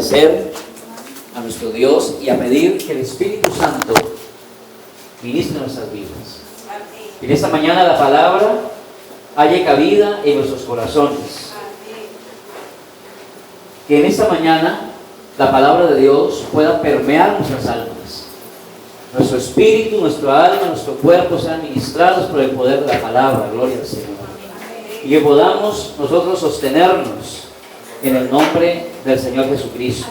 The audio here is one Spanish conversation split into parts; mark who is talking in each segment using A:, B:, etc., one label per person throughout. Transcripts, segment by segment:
A: agradecer a nuestro Dios y a pedir que el Espíritu Santo ministre nuestras vidas. Que en esta mañana la palabra haya cabida en nuestros corazones. Que en esta mañana la palabra de Dios pueda permear nuestras almas. Nuestro espíritu, nuestro alma, nuestro cuerpo sean ministrados por el poder de la palabra. Gloria al Señor. Y que podamos nosotros sostenernos en el nombre del Señor Jesucristo.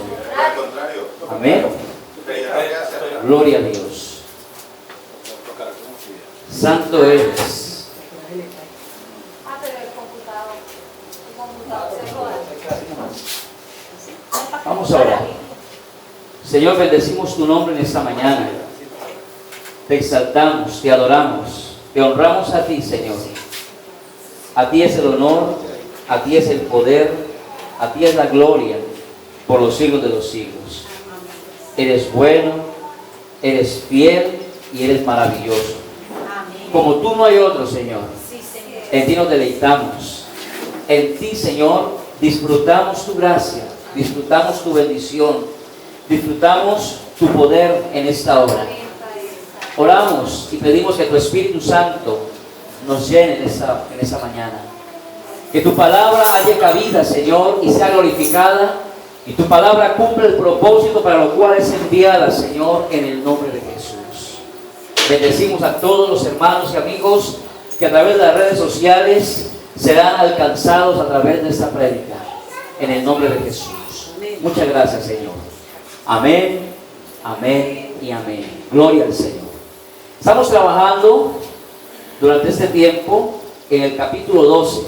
A: Amén. Gloria a Dios. Santo eres. Vamos a orar. Señor, bendecimos tu nombre en esta mañana. Te exaltamos, te adoramos, te honramos a ti, Señor. A ti es el honor, a ti es el poder, a ti es la gloria por los siglos de los siglos. Eres bueno, eres fiel y eres maravilloso. Como tú no hay otro, Señor. En ti nos deleitamos. En ti, Señor, disfrutamos tu gracia, disfrutamos tu bendición, disfrutamos tu poder en esta hora. Oramos y pedimos que tu Espíritu Santo nos llene en esta mañana. Que tu palabra haya cabida, Señor, y sea glorificada. Y tu palabra cumple el propósito para lo cual es enviada, Señor, en el nombre de Jesús. Bendecimos a todos los hermanos y amigos que a través de las redes sociales serán alcanzados a través de esta prédica. En el nombre de Jesús. Muchas gracias, Señor. Amén, amén y amén. Gloria al Señor. Estamos trabajando durante este tiempo en el capítulo 12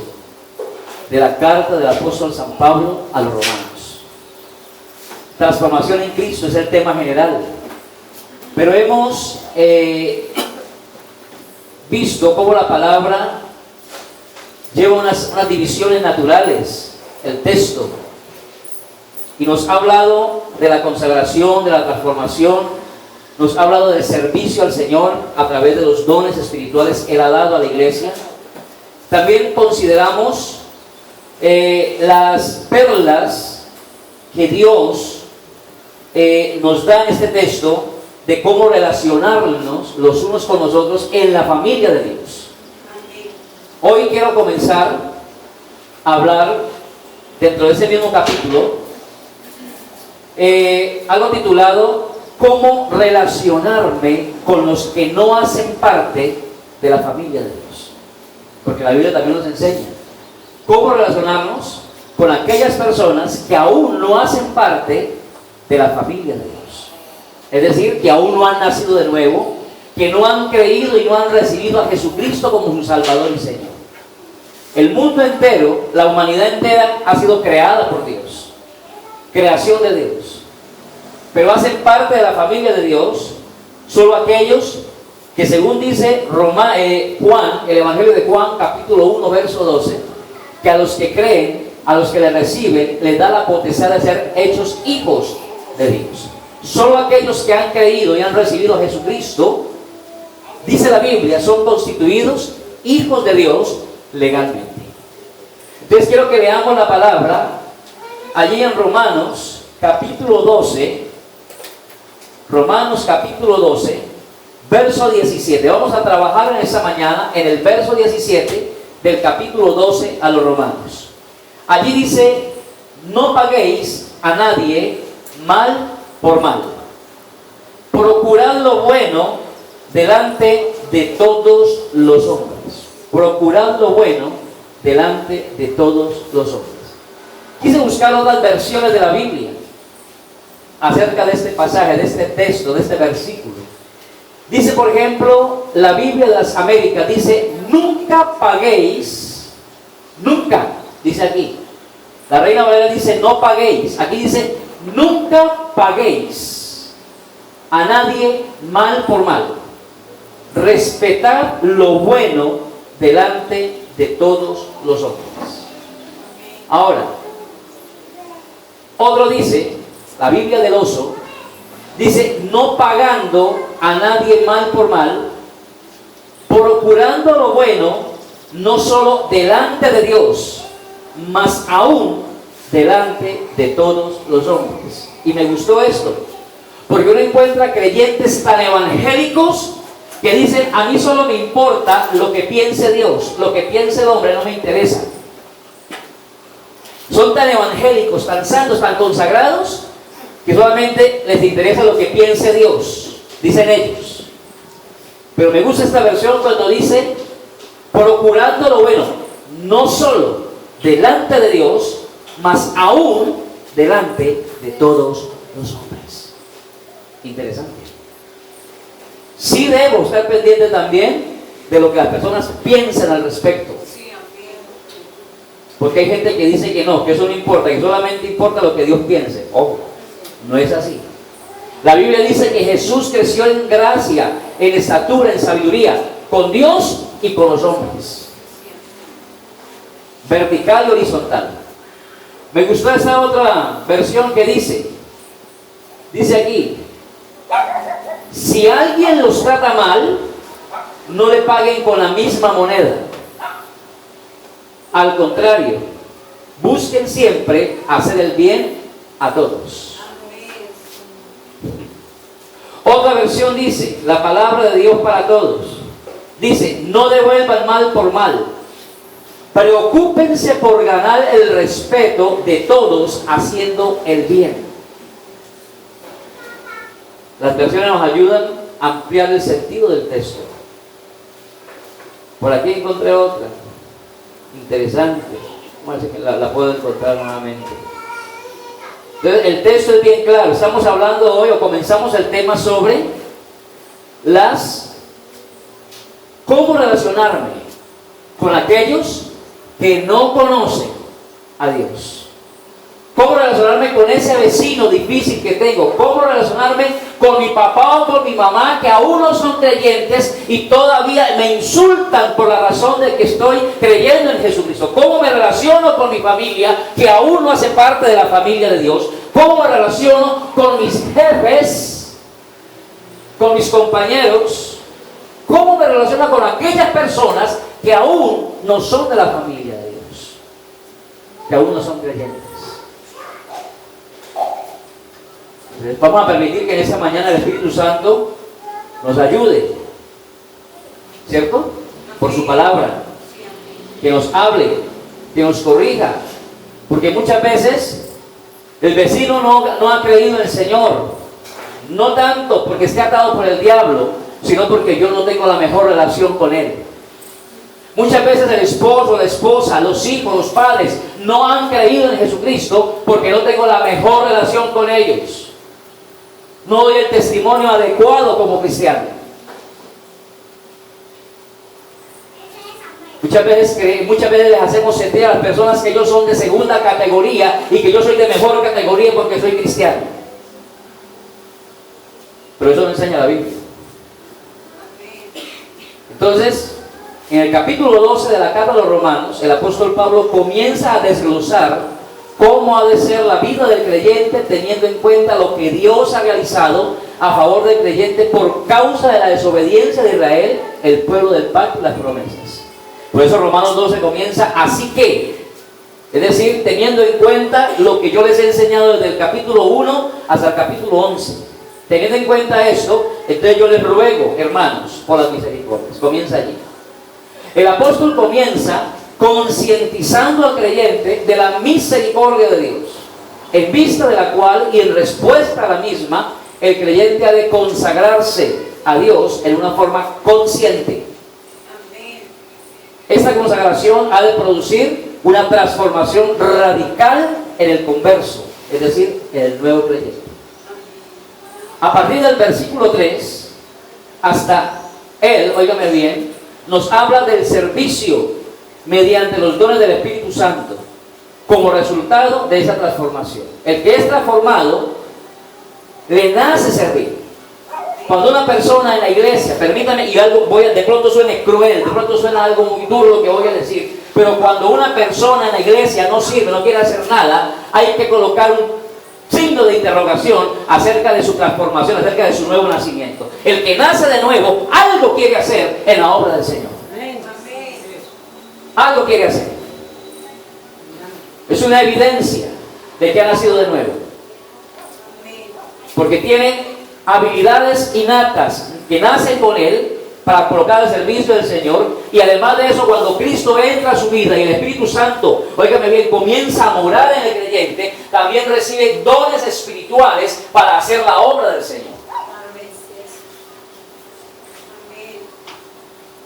A: de la carta del apóstol San Pablo a los romanos. Transformación en Cristo es el tema general, pero hemos visto cómo la palabra lleva unas divisiones naturales, el texto, y nos ha hablado de la consagración, de la transformación. Nos ha hablado del servicio al Señor a través de los dones espirituales que Él ha dado a la iglesia. También consideramos las perlas que Dios nos da en este texto de cómo relacionarnos los unos con los otros en la familia de Dios. Hoy quiero comenzar a hablar dentro de ese mismo capítulo algo titulado ¿Cómo relacionarme con los que no hacen parte de la familia de Dios? Porque la Biblia también nos enseña cómo relacionarnos con aquellas personas que aún no hacen parte de la familia de Dios. Es decir, que aún no han nacido de nuevo, que no han creído y no han recibido a Jesucristo como su Salvador y Señor. El mundo entero, la humanidad entera ha sido creada por Dios, creación de Dios. Pero hacen parte de la familia de Dios solo aquellos que, según dice Juan, el Evangelio de Juan, capítulo 1, verso 12, que a los que creen, a los que le reciben, les da la potestad de ser hechos hijos de Dios. Solo aquellos que han creído y han recibido a Jesucristo, dice la Biblia, son constituidos hijos de Dios legalmente. Entonces quiero que leamos la palabra allí en Romanos, capítulo 12, Romanos capítulo 12, verso 17. Vamos a trabajar en esta mañana en el verso 17 del capítulo 12 a los Romanos. Allí dice: no paguéis a nadie mal por mal. Procurad lo bueno delante de todos los hombres. Procurad lo bueno delante de todos los hombres. Quise buscar otras versiones de la Biblia acerca de este pasaje, de este texto, de este versículo. Dice, por ejemplo, la Biblia de las Américas, dice: nunca paguéis, nunca, dice aquí. La Reina Valera dice: no paguéis. Aquí dice: nunca paguéis a nadie mal por mal. Respetad lo bueno delante de todos los hombres. Ahora, otro dice, la Biblia del Oso, dice: no pagando a nadie mal por mal, procurando lo bueno, no solo delante de Dios, mas aún delante de todos los hombres. Y me gustó esto, porque uno encuentra creyentes tan evangélicos que dicen: a mí solo me importa lo que piense Dios, lo que piense el hombre no me interesa. Son tan evangélicos, tan santos, tan consagrados, que solamente les interesa lo que piense Dios, dicen ellos. Pero me gusta esta versión cuando dice: procurando lo bueno, no solo delante de Dios, mas aún delante de todos los hombres. Interesante. Sí debo estar pendiente también de lo que las personas piensen al respecto. Porque hay gente que dice que no, que eso no importa, que solamente importa lo que Dios piense. Ojo, no es así. La Biblia dice que Jesús creció en gracia, en estatura, en sabiduría, con Dios y con los hombres. Vertical y horizontal. Me gustó esta otra versión que dice aquí: si alguien los trata mal, no le paguen con la misma moneda. Al contrario, busquen siempre hacer el bien a todos. Otra versión dice, la palabra de Dios para todos, dice: no devuelvan mal por mal. Preocúpense por ganar el respeto de todos haciendo el bien. Las versiones nos ayudan a ampliar el sentido del texto. Por aquí encontré otra interesante. Vamos a ver si la puedo encontrar nuevamente. Entonces, el texto es bien claro. Estamos hablando hoy, o comenzamos el tema sobre cómo relacionarme con aquellos que no conocen a Dios. Cómo relacionarme con ese vecino difícil que tengo. Cómo relacionarme con mi papá o con mi mamá que aún no son creyentes y todavía me insultan por la razón de que estoy creyendo en Jesucristo. Cómo me relaciono con mi familia que aún no hace parte de la familia de Dios. Cómo me relaciono con mis jefes, con mis compañeros. Cómo me relaciono con aquellas personas que aún no son de la familia de Dios, que aún no son creyentes. Vamos a permitir que en esta mañana el Espíritu Santo nos ayude, ¿cierto? Por su palabra, que nos hable, que nos corrija, porque muchas veces el vecino no ha creído en el Señor, no tanto porque esté atado por el diablo, sino porque yo no tengo la mejor relación con él. Muchas veces el esposo, la esposa, los hijos, los padres no han creído en Jesucristo porque no tengo la mejor relación con ellos. No doy el testimonio adecuado como cristiano. Muchas veces les hacemos sentir a las personas que ellos son de segunda categoría y que yo soy de mejor categoría porque soy cristiano. Pero eso no enseña la Biblia. Entonces, en el capítulo 12 de la carta a los Romanos, el apóstol Pablo comienza a desglosar cómo ha de ser la vida del creyente teniendo en cuenta lo que Dios ha realizado a favor del creyente por causa de la desobediencia de Israel, el pueblo del pacto y las promesas. Por eso Romanos 12 comienza: así que, es decir, teniendo en cuenta lo que yo les he enseñado desde el capítulo 1 hasta el capítulo 11. Teniendo en cuenta esto, entonces yo les ruego, hermanos, por las misericordias. Comienza allí. El apóstol comienza concientizando al creyente de la misericordia de Dios, en vista de la cual y en respuesta a la misma, el creyente ha de consagrarse a Dios en una forma consciente. Esta consagración ha de producir una transformación radical en el converso, es decir, en el nuevo creyente. A partir del versículo 3 hasta él, óigame bien, nos habla del servicio mediante los dones del Espíritu Santo como resultado de esa transformación. El que es transformado le nace servir. Cuando una persona en la iglesia, permítame, y de pronto suene cruel, de pronto suena algo muy duro lo que voy a decir, pero cuando una persona en la iglesia no sirve, no quiere hacer nada, hay que colocar un signo de interrogación acerca de su transformación, acerca de su nuevo nacimiento. El que nace de nuevo, algo quiere hacer en la obra del Señor. Algo quiere hacer. Es una evidencia de que ha nacido de nuevo. Porque tiene habilidades innatas que nacen con él para colocar al servicio del Señor. Y además de eso, cuando Cristo entra a su vida y el Espíritu Santo, óigame bien, comienza a morar en el creyente, también recibe dones espirituales para hacer la obra del Señor.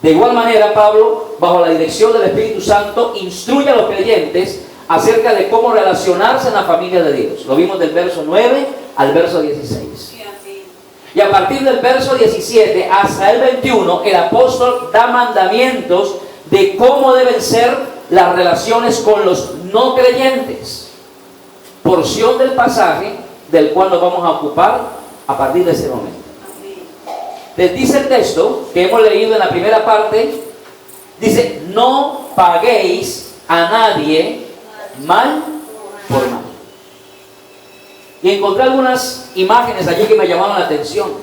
A: De igual manera, Pablo, bajo la dirección del Espíritu Santo, instruye a los creyentes acerca de cómo relacionarse en la familia de Dios. Lo vimos del verso 9 al verso 16. Y a partir del verso 17 hasta el 21, el apóstol da mandamientos de cómo deben ser las relaciones con los no creyentes. Porción del pasaje del cual nos vamos a ocupar a partir de ese momento. Les dice el texto que hemos leído en la primera parte, dice, no paguéis a nadie mal por mal. Y encontré algunas imágenes allí que me llamaron la atención.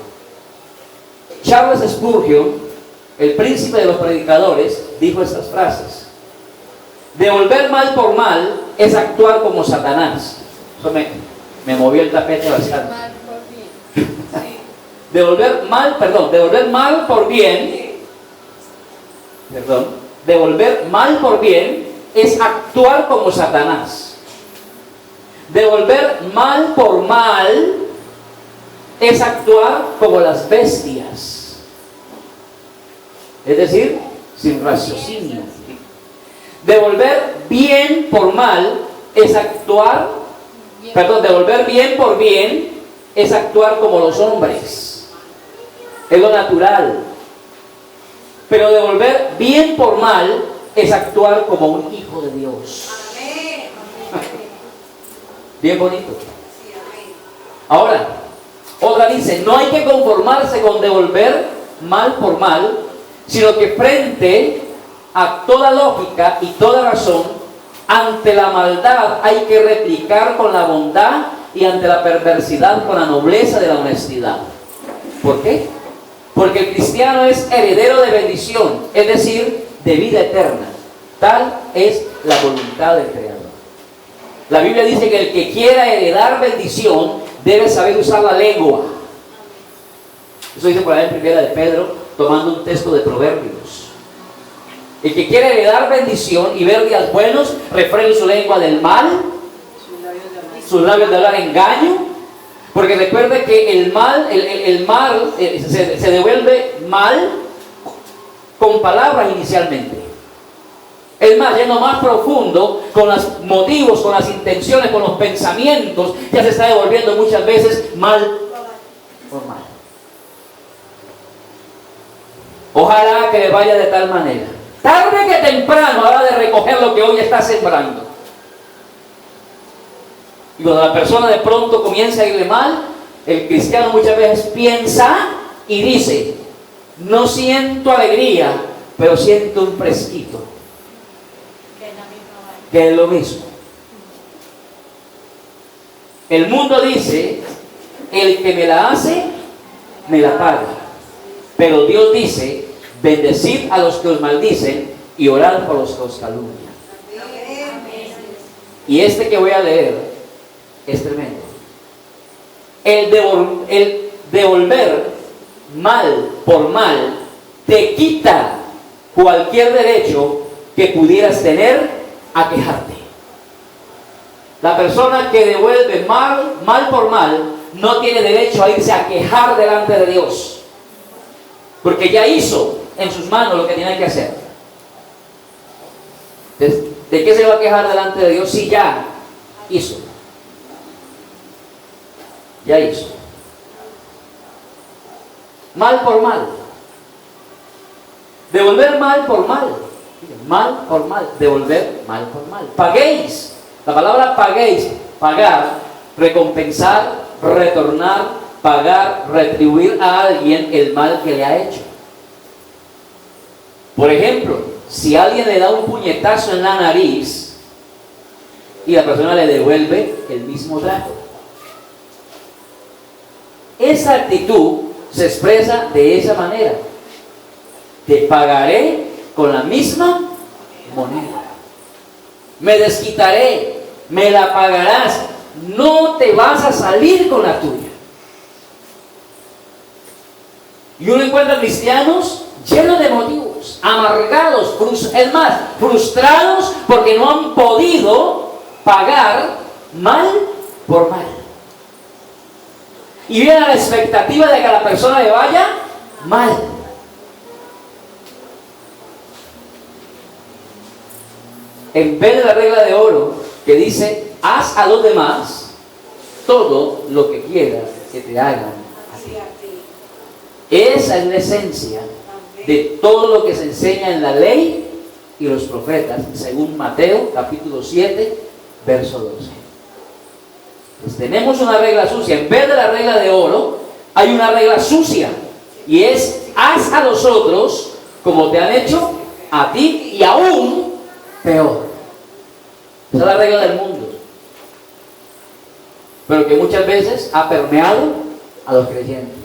A: Charles Spurgeon, el príncipe de los predicadores, dijo estas frases: devolver mal por mal es actuar como Satanás. Eso me movió el tapete bastante. Devolver mal por bien, devolver mal por bien es actuar como Satanás. Devolver mal por mal es actuar como las bestias. Es decir, sin raciocinio. Devolver bien por mal es actuar, devolver bien por bien es actuar como los hombres. Es lo natural. Pero devolver bien por mal es actuar como un hijo de Dios. Bien bonito. Ahora, otra dice, no hay que conformarse con devolver mal por mal, sino que frente a toda lógica y toda razón, ante la maldad hay que replicar con la bondad y ante la perversidad con la nobleza de la honestidad. ¿Por qué? Porque el cristiano es heredero de bendición, es decir, de vida eterna. Tal es la voluntad del Creador. La Biblia dice que el que quiera heredar bendición debe saber usar la lengua. Eso dice por ahí en primera de Pedro, tomando un texto de Proverbios. El que quiera heredar bendición y ver días buenos, refrene su lengua del mal, sus labios de hablar engaño. Porque recuerde que el mal se devuelve mal con palabras inicialmente. Es más, yendo más profundo, con los motivos, con las intenciones, con los pensamientos, ya se está devolviendo muchas veces mal por mal. Ojalá que le vaya de tal manera. Tarde que temprano, habrá de recoger lo que hoy está sembrando. Y cuando la persona de pronto comienza a irle mal, el cristiano muchas veces piensa y dice, no siento alegría, pero siento un fresquito. Que es lo mismo. El mundo dice, el que me la hace, me la paga. Pero Dios dice, bendecid a los que os maldicen y orad por los que os calumnian. Y este que voy a leer es tremendo. El devolver mal por mal te quita cualquier derecho que pudieras tener a quejarte. La persona que devuelve mal por mal no tiene derecho a irse a quejar delante de Dios, porque ya hizo en sus manos lo que tenía que hacer. ¿De qué se va a quejar delante de Dios si ya hizo? Ya hizo. Mal por mal. Devolver mal por mal. Mal por mal. Devolver mal por mal. Paguéis. La palabra paguéis, pagar, recompensar, retornar, pagar, retribuir a alguien el mal que le ha hecho. Por ejemplo, si alguien le da un puñetazo en la nariz y la persona le devuelve el mismo trato, esa actitud se expresa de esa manera: te pagaré con la misma moneda, me desquitaré, me la pagarás no te vas a salir con la tuya. Y uno encuentra cristianos llenos de motivos, amargados, es más, frustrados porque no han podido pagar mal por mal. Y viene a la expectativa de que a la persona le vaya mal. En vez de la regla de oro que dice, haz a los demás todo lo que quieras que te hagan a ti. Esa es la esencia de todo lo que se enseña en la ley y los profetas, según Mateo capítulo 7, verso 12. Pues tenemos una regla sucia. En vez de la regla de oro, hay una regla sucia. Y es, haz a los otros como te han hecho a ti y aún peor. Esa es la regla del mundo. Pero que muchas veces ha permeado a los creyentes.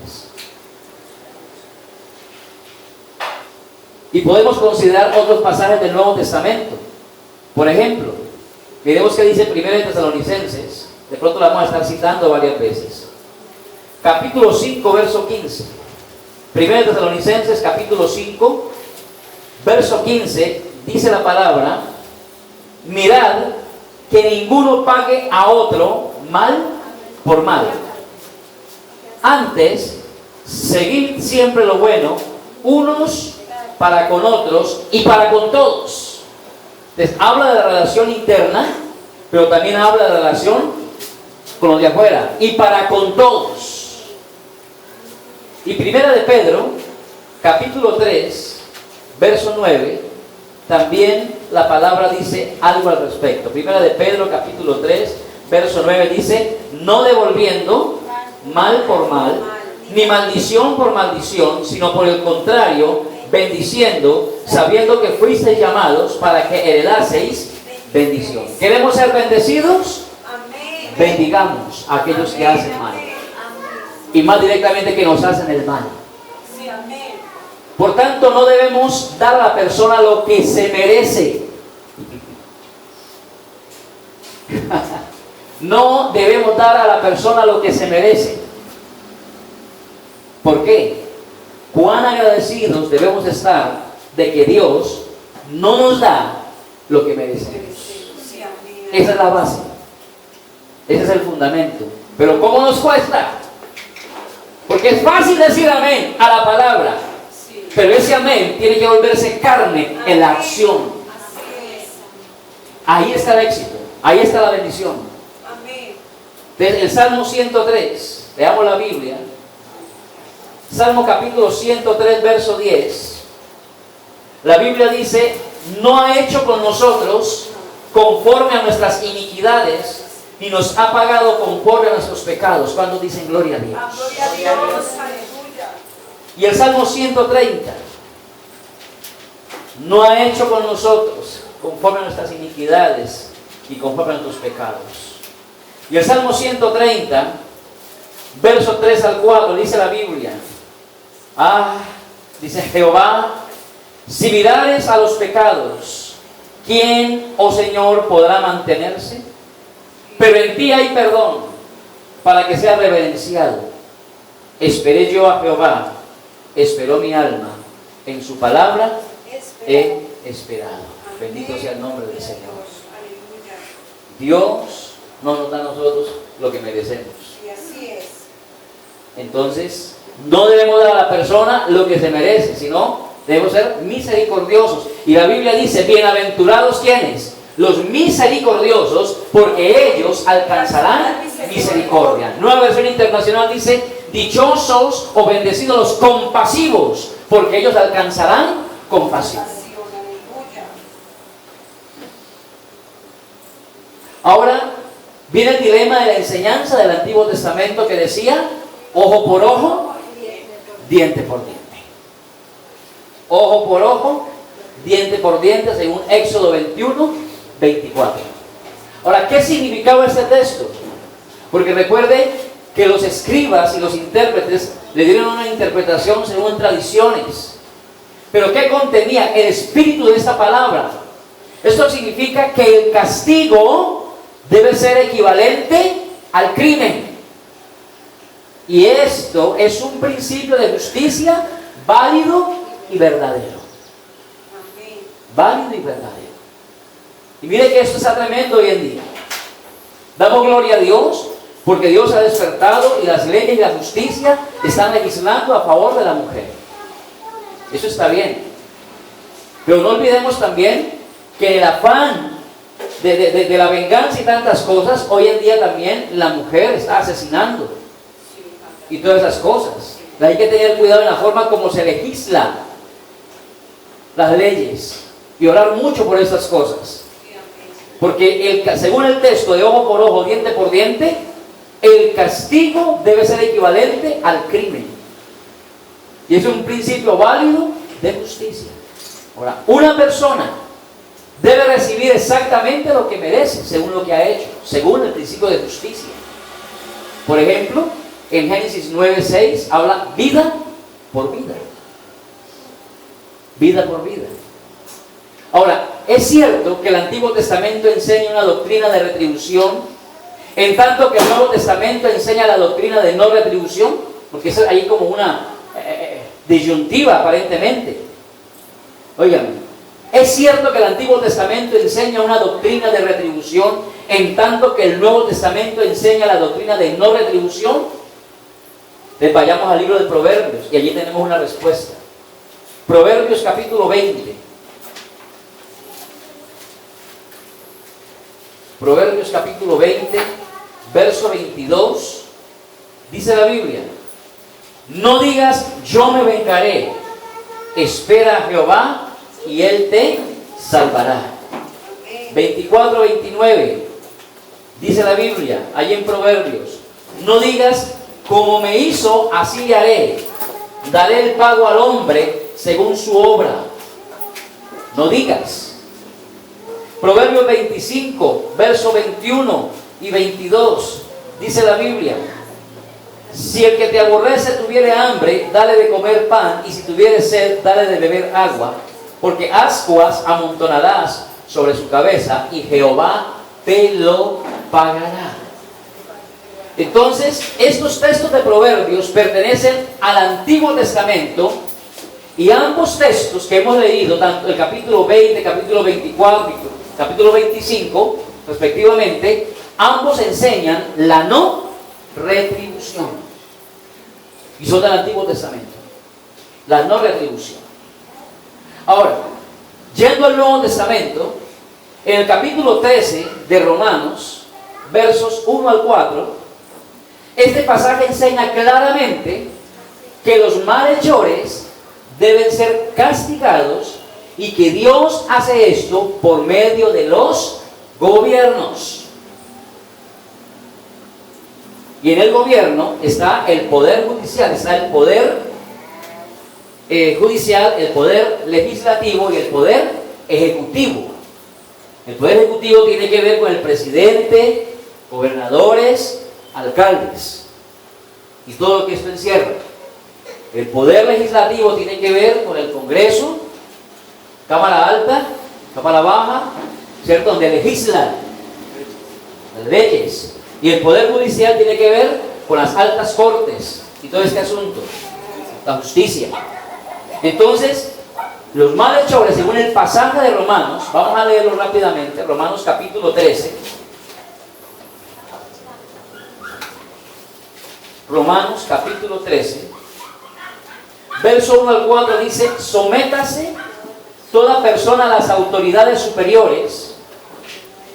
A: Y podemos considerar otros pasajes del Nuevo Testamento. Por ejemplo, miremos que dice 1 Tesalonicenses. De pronto la vamos a estar citando varias veces. Capítulo 5, verso 15. 1 Tesalonicenses, capítulo 5, verso 15, dice la palabra: mirad que ninguno pague a otro mal por mal. Antes, seguid siempre lo bueno, unos para con otros y para con todos. Entonces, habla de la relación interna, pero también habla de la relación con los de afuera. Y para con todos. Y primera de Pedro, capítulo 3, verso 9, también la palabra dice algo al respecto. Primera de Pedro, capítulo 3, verso 9 dice: no devolviendo mal por mal, ni maldición por maldición, sino por el contrario, bendiciendo, sabiendo que fuisteis llamados para que heredaseis bendición. ¿Queremos ser bendecidos? Bendigamos a aquellos que hacen mal. Y más directamente que nos hacen el mal. Por tanto, no debemos dar a la persona lo que se merece. No debemos dar a la persona lo que se merece. ¿Por qué? Cuán agradecidos debemos estar de que Dios no nos da lo que merecemos. Esa es la base. Ese es el fundamento. Pero ¿cómo nos cuesta? Porque es fácil decir amén a la palabra, pero ese amén tiene que volverse carne en la acción. Ahí está el éxito, ahí está la bendición. Desde el Salmo 103, leamos la Biblia. Salmo capítulo 103, verso 10. La Biblia dice: no ha hecho con nosotros conforme a nuestras iniquidades, ni nos ha pagado conforme a nuestros pecados. Cuando dicen gloria a Dios. Gloria a Dios. Y el Salmo 130: no ha hecho con nosotros conforme a nuestras iniquidades y conforme a nuestros pecados. Y el Salmo 130, verso 3 al 4, dice la Biblia: dice Jehová, si mirares a los pecados, ¿quién, oh Señor, podrá mantenerse? Pero en ti hay perdón, para que sea reverenciado. Esperé yo a Jehová, esperó mi alma, en su palabra he esperado. Bendito sea el nombre del Señor. Dios no nos da a nosotros lo que merecemos. Entonces, no debemos dar a la persona lo que se merece, sino debemos ser misericordiosos. Y la Biblia dice: bienaventurados ¿quiénes? Los misericordiosos, porque ellos alcanzarán misericordia. Nueva versión internacional dice: dichosos o bendecidos los compasivos, porque ellos alcanzarán compasión. Ahora viene el dilema de la enseñanza del Antiguo Testamento que decía: ojo por ojo, diente por diente. Ojo por ojo, diente por diente, según Éxodo 21, 24. Ahora, ¿qué significaba este texto? Porque recuerde que los escribas y los intérpretes le dieron una interpretación según tradiciones. Pero ¿qué contenía el espíritu de esta palabra? Esto significa que el castigo debe ser equivalente al crimen. Y esto es un principio de justicia válido y verdadero. Válido y verdadero. Y mire que esto está tremendo hoy en día. Damos gloria a Dios porque Dios ha despertado y las leyes y la justicia están legislando a favor de la mujer. Eso está bien. Pero no olvidemos también que el afán de la venganza y tantas cosas, hoy en día también la mujer está asesinando. Y todas esas cosas. Hay que tener cuidado en la forma como se legisla las leyes. Y orar mucho por estas cosas. Porque según el texto de ojo por ojo, diente por diente, el castigo debe ser equivalente al crimen. Y es un principio válido de justicia. Ahora, una persona debe recibir exactamente lo que merece, según lo que ha hecho, según el principio de justicia. Por ejemplo, en Génesis 9:6 habla vida por vida. Vida por vida. Ahora, es cierto que el Antiguo Testamento enseña una doctrina de retribución, en tanto que el Nuevo Testamento enseña la doctrina de no retribución, porque es ahí como una disyuntiva aparentemente. Óigame, es cierto que el Antiguo Testamento enseña una doctrina de retribución, en tanto que el Nuevo Testamento enseña la doctrina de no retribución. Entonces vayamos al libro de Proverbios y allí tenemos una respuesta. Proverbios capítulo 20. Proverbios capítulo 20, verso 22, dice la Biblia: no digas yo me vengaré, espera a Jehová y Él te salvará. 24-29, dice la Biblia, allí en Proverbios: no digas como me hizo, así le haré, daré el pago al hombre según su obra. No digas. Proverbios 25, verso 21 y 22, dice la Biblia: si el que te aborrece tuviere hambre, dale de comer pan, y si tuviere sed, dale de beber agua, porque ascuas amontonarás sobre su cabeza, y Jehová te lo pagará. Entonces, estos textos de Proverbios pertenecen al Antiguo Testamento, y ambos textos que hemos leído, tanto el capítulo 20, capítulo 24, capítulo 25, respectivamente, ambos enseñan la no retribución. Y son del Antiguo Testamento. La no retribución. Ahora, yendo al Nuevo Testamento, en el capítulo 13 de Romanos, versos 1 al 4, este pasaje enseña claramente que los malhechores deben ser castigados y que Dios hace esto por medio de los gobiernos. Y en el gobierno está el poder judicial, está el poder judicial, el poder legislativo y el poder ejecutivo. El poder ejecutivo tiene que ver con el presidente, gobernadores, alcaldes y todo lo que esto encierra. El poder legislativo tiene que ver con el Congreso, Cámara Alta, Cámara Baja, ¿cierto? Donde legislan las leyes. Y el poder judicial tiene que ver con las altas cortes y todo este asunto, la justicia. Entonces, los malhechores, según el pasaje de Romanos, vamos a leerlo rápidamente, Romanos capítulo 13. Romanos capítulo 13, verso 1 al 4 dice: sométase toda persona a las autoridades superiores.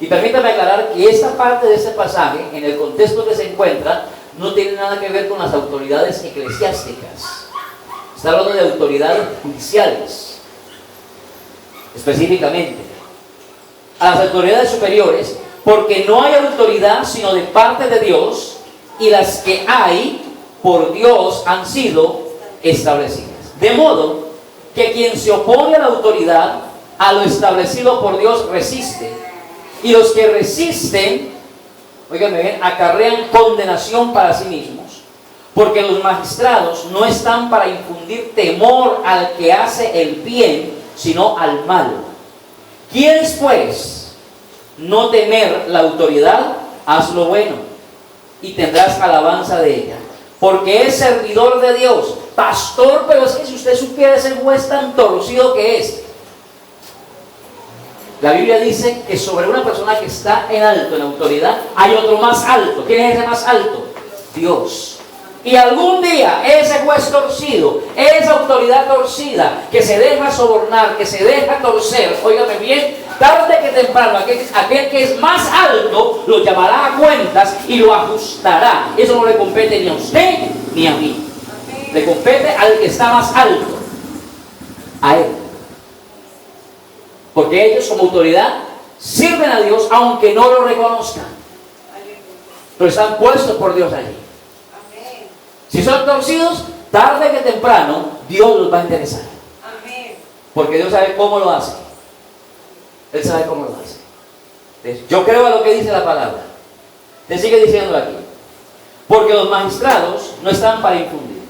A: Y permítame aclarar que esta parte de este pasaje, en el contexto que se encuentra, no tiene nada que ver con las autoridades eclesiásticas. Está hablando de autoridades judiciales, específicamente. A las autoridades superiores, porque no hay autoridad sino de parte de Dios, y las que hay por Dios han sido establecidas. De modo que quien se opone a la autoridad, a lo establecido por Dios, resiste. Y los que resisten, óigame bien, acarrean condenación para sí mismos, porque los magistrados no están para infundir temor al que hace el bien, sino al malo. ¿Quieres, pues, no temer la autoridad? Haz lo bueno, y tendrás alabanza de ella. Porque es servidor de Dios. Pastor, pero es que si usted supiera ese juez tan torcido que es. La Biblia dice que sobre una persona que está en alto, en autoridad, hay otro más alto. ¿Quién es ese más alto? Dios. Y algún día ese juez torcido, esa autoridad torcida, que se deja sobornar, que se deja torcer, óigame bien, tarde que temprano, aquel que es más alto, lo llamará a cuentas y lo ajustará. Eso no le compete ni a usted ni a mí. Le compete al que está más alto, a él. Porque ellos como autoridad sirven a Dios aunque no lo reconozcan. Pero están puestos por Dios allí. Si son torcidos, tarde que temprano, Dios los va a interesar. Porque Dios sabe cómo lo hace. Él sabe cómo lo hace. Entonces, yo creo a lo que dice la palabra. Te sigue diciendo aquí. Porque los magistrados no están para infundir.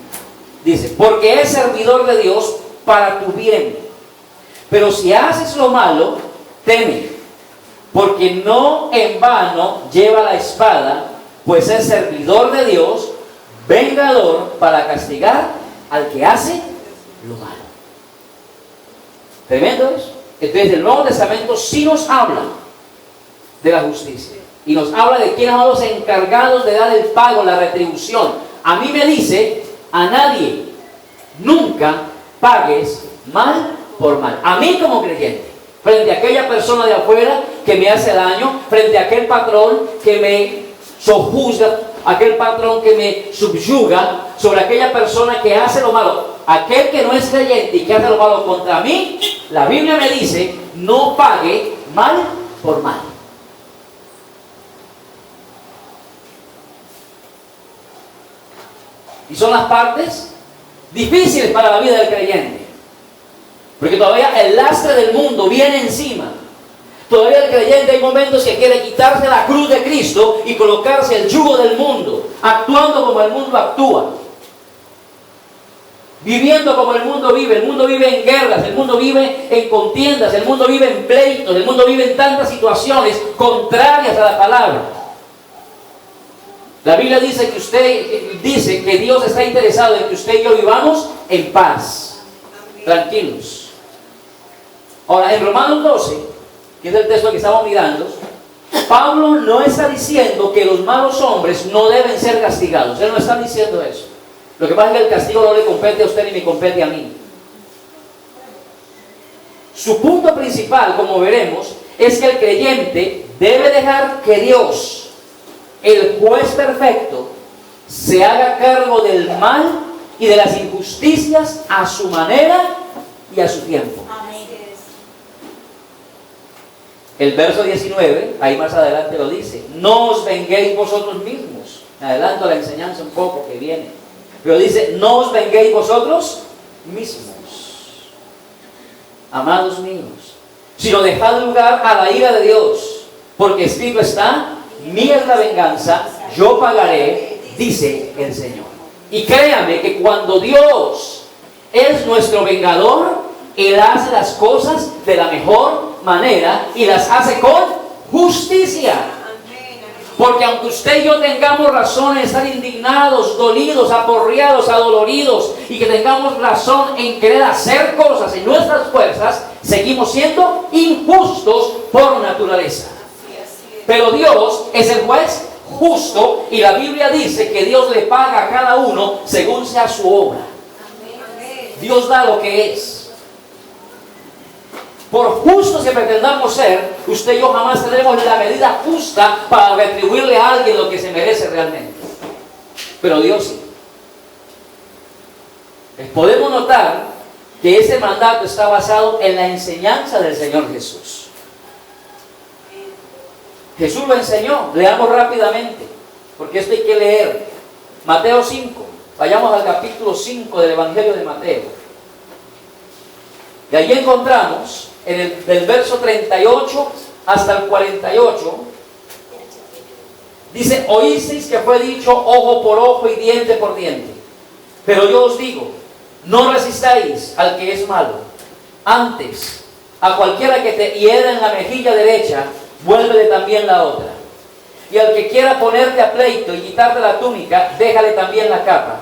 A: Dice, porque es servidor de Dios para tu bien. Pero si haces lo malo, teme. Porque no en vano lleva la espada, pues es servidor de Dios, vengador para castigar al que hace lo malo. Tremendo eso. Entonces el Nuevo Testamento sí nos habla de la justicia. Y nos habla de quiénes son los encargados de dar el pago, la retribución. A mí me dice, a nadie, nunca pagues mal por mal. A mí como creyente, frente a aquella persona de afuera que me hace daño, frente a aquel patrón que me sojuzga, aquel patrón que me subyuga, sobre aquella persona que hace lo malo, aquel que no es creyente y que hace lo malo contra mí, la Biblia me dice, no pague mal por mal. Y son las partes difíciles para la vida del creyente. Porque todavía el lastre del mundo viene encima. Todavía el creyente hay momentos que quiere quitarse la cruz de Cristo y colocarse el yugo del mundo, actuando como el mundo actúa, viviendo como el mundo vive. El mundo vive en guerras, el mundo vive en contiendas, el mundo vive en pleitos, el mundo vive en tantas situaciones contrarias a la palabra. La Biblia dice que Dios está interesado en que usted y yo vivamos en paz, tranquilos. Ahora, en Romanos 12, que es el texto que estamos mirando, Pablo no está diciendo que los malos hombres no deben ser castigados. Él no está diciendo eso. Lo que pasa es que el castigo no le compete a usted ni me compete a mí. Su punto principal, como veremos, es que el creyente debe dejar que Dios, el juez perfecto, se haga cargo del mal y de las injusticias a su manera y a su tiempo. El verso 19, ahí más adelante lo dice, no os venguéis vosotros mismos. Me adelanto la enseñanza un poco que viene. Pero dice, no os venguéis vosotros mismos, amados míos, sino dejad lugar a la ira de Dios, porque escrito está, mía es la venganza, yo pagaré, dice el Señor. Y créame que cuando Dios es nuestro vengador, Él hace las cosas de la mejor manera y las hace con justicia. Porque aunque usted y yo tengamos razón en estar indignados, dolidos, aporreados, adoloridos, y que tengamos razón en querer hacer cosas en nuestras fuerzas, seguimos siendo injustos por naturaleza. Pero Dios es el juez justo y la Biblia dice que Dios le paga a cada uno según sea su obra. Dios da lo que es. Por justos que pretendamos ser, usted y yo jamás tendremos la medida justa para retribuirle a alguien lo que se merece realmente. Pero Dios sí. Podemos notar que ese mandato está basado en la enseñanza del Señor Jesús. Jesús lo enseñó. Leamos rápidamente, porque esto hay que leer. Mateo 5. Vayamos al capítulo 5 del Evangelio de Mateo. Y allí encontramos, del verso 38 hasta el 48, dice, oísteis que fue dicho ojo por ojo y diente por diente. Pero yo os digo, no resistáis al que es malo. Antes, a cualquiera que te hiera en la mejilla derecha, vuélvele también la otra. Y al que quiera ponerte a pleito y quitarte la túnica, déjale también la capa.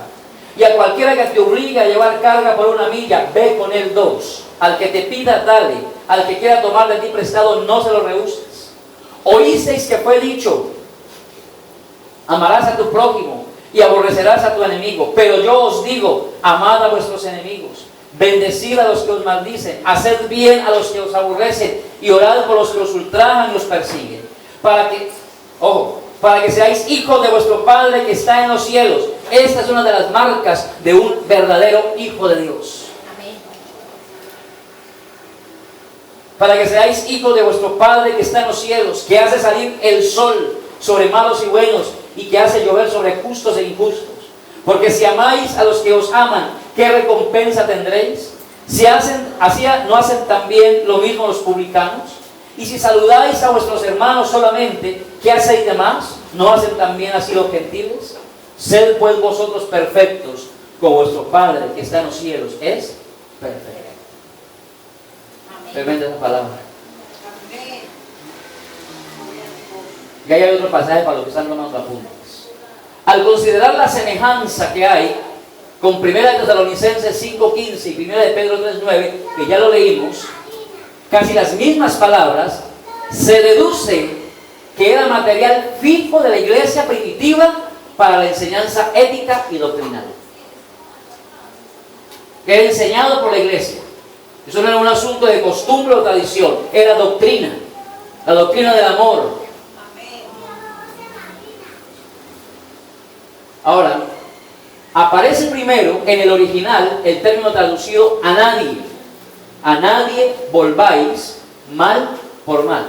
A: Y a cualquiera que te obligue a llevar carga por 1 milla, ve con él 2. Al que te pida, dale. Al que quiera tomar de ti prestado, no se lo rehuses. Oísteis que fue dicho: amarás a tu prójimo y aborrecerás a tu enemigo. Pero yo os digo: amad a vuestros enemigos, bendecid a los que os maldicen, haced bien a los que os aborrecen y orad por los que os ultrajan y os persiguen, para que seáis hijos de vuestro Padre que está en los cielos. Esta es una de las marcas de un verdadero hijo de Dios.
B: Amén.
A: Para que seáis hijos de vuestro Padre que está en los cielos, que hace salir el sol sobre malos y buenos, y que hace llover sobre justos e injustos. Porque si amáis a los que os aman, ¿qué recompensa tendréis? Si hacen así, ¿no hacen también lo mismo los publicanos? Y si saludáis a vuestros hermanos solamente, ¿qué hacéis de más? ¿No hacen también así los gentiles? Sed pues vosotros perfectos, como vuestro Padre que está en los cielos es perfecto. Tremenda esa palabra. Y ahí hay otro pasaje para los que están tomando apuntes. Al considerar la semejanza que hay con 1 Tesalonicenses 5:15 y 1 Pedro 3:9, que ya lo leímos, casi las mismas palabras, se deduce que era material fijo de la iglesia primitiva para la enseñanza ética y doctrinal. Que era enseñado por la iglesia. Eso no era un asunto de costumbre o tradición, era doctrina, la doctrina del amor. Ahora, aparece primero en el original el término traducido a nadie. A nadie volváis mal por mal.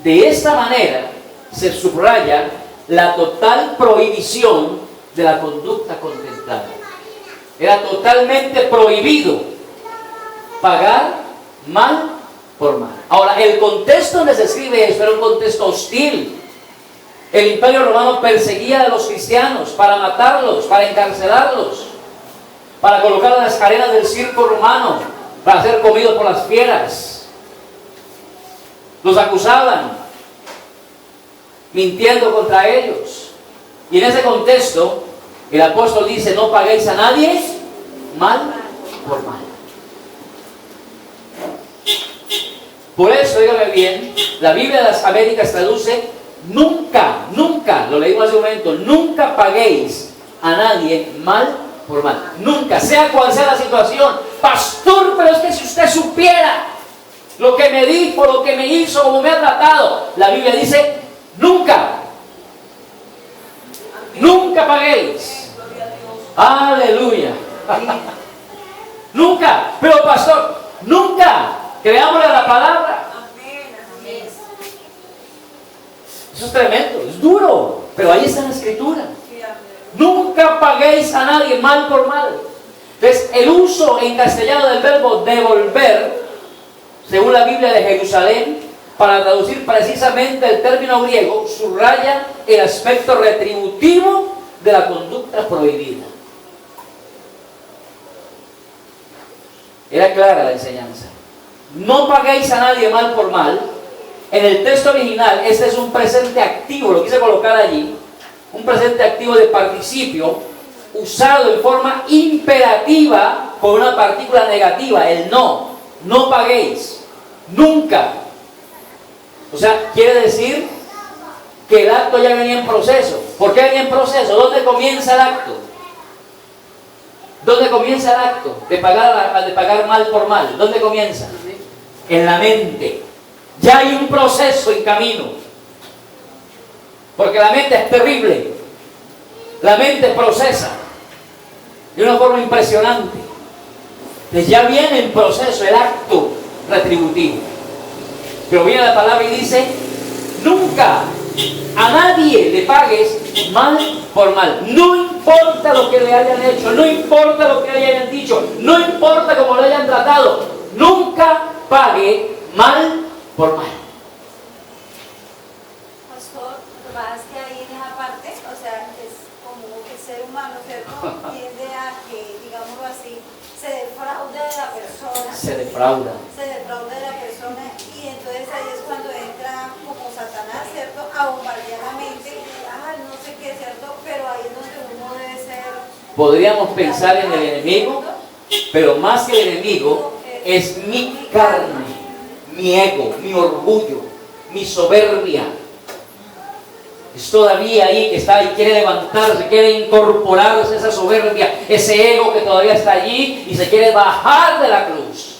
A: De esta manera se subraya la total prohibición de la conducta contemplada. Era totalmente prohibido pagar mal por mal. Ahora, el contexto donde se escribe esto era un contexto hostil. El Imperio Romano perseguía a los cristianos para matarlos, para encarcelarlos, para colocarlos en las arenas del circo romano, para ser comidos por las fieras. Los acusaban, mintiendo contra ellos. Y en ese contexto, el apóstol dice: no paguéis a nadie mal por mal. Por eso, dígame bien, la Biblia de las Américas traduce: nunca, lo leímos hace un momento, nunca paguéis a nadie mal por mal. Nunca, sea cual sea la situación. Pastor, pero es que si usted supiera lo que me dijo, lo que me hizo, cómo me ha tratado. La Biblia dice: nunca. Nunca paguéis. Aleluya. Nunca. Pero pastor, nunca. Creámosle la palabra. Eso es tremendo, es duro, pero ahí está en la Escritura. Nunca paguéis a nadie mal por mal. Entonces, el uso en castellano del verbo devolver, según la Biblia de Jerusalén, para traducir precisamente el término griego, subraya el aspecto retributivo de la conducta prohibida. Era clara la enseñanza. No paguéis a nadie mal por mal. En el texto original, este es un presente activo, lo quise colocar allí, un presente activo de participio, usado en forma imperativa con una partícula negativa, el no. No paguéis, nunca. O sea, quiere decir que el acto ya venía en proceso. ¿Por qué venía en proceso? ¿Dónde comienza el acto? ¿Dónde comienza el acto de pagar mal por mal? ¿Dónde comienza? En la mente. Ya hay un proceso en camino. Porque la mente es terrible. La mente procesa de una forma impresionante. Entonces ya viene en proceso el acto retributivo. Pero viene la palabra y dice: nunca a nadie le pagues mal por mal. No importa lo que le hayan hecho, no importa lo que le hayan dicho, no importa cómo lo hayan tratado. Nunca pague mal por mal.
C: Pastor, lo que pasa es que ahí en esa parte, o sea, es como que el ser humano, ¿cierto? Tiende a que, digámoslo así, se defraude de la persona.
A: Se defrauda.
C: Se defraude de la persona, y entonces ahí es cuando entra como Satanás, ¿cierto? A bombardear la mente, no sé qué, ¿cierto? Pero ahí es donde uno debe ser.
A: Podríamos pensar en el enemigo, pero más que el enemigo es mi carne, mi ego, mi orgullo, mi soberbia. Es todavía ahí que está y quiere levantarse, quiere incorporarse esa soberbia, ese ego que todavía está allí y se quiere bajar de la cruz.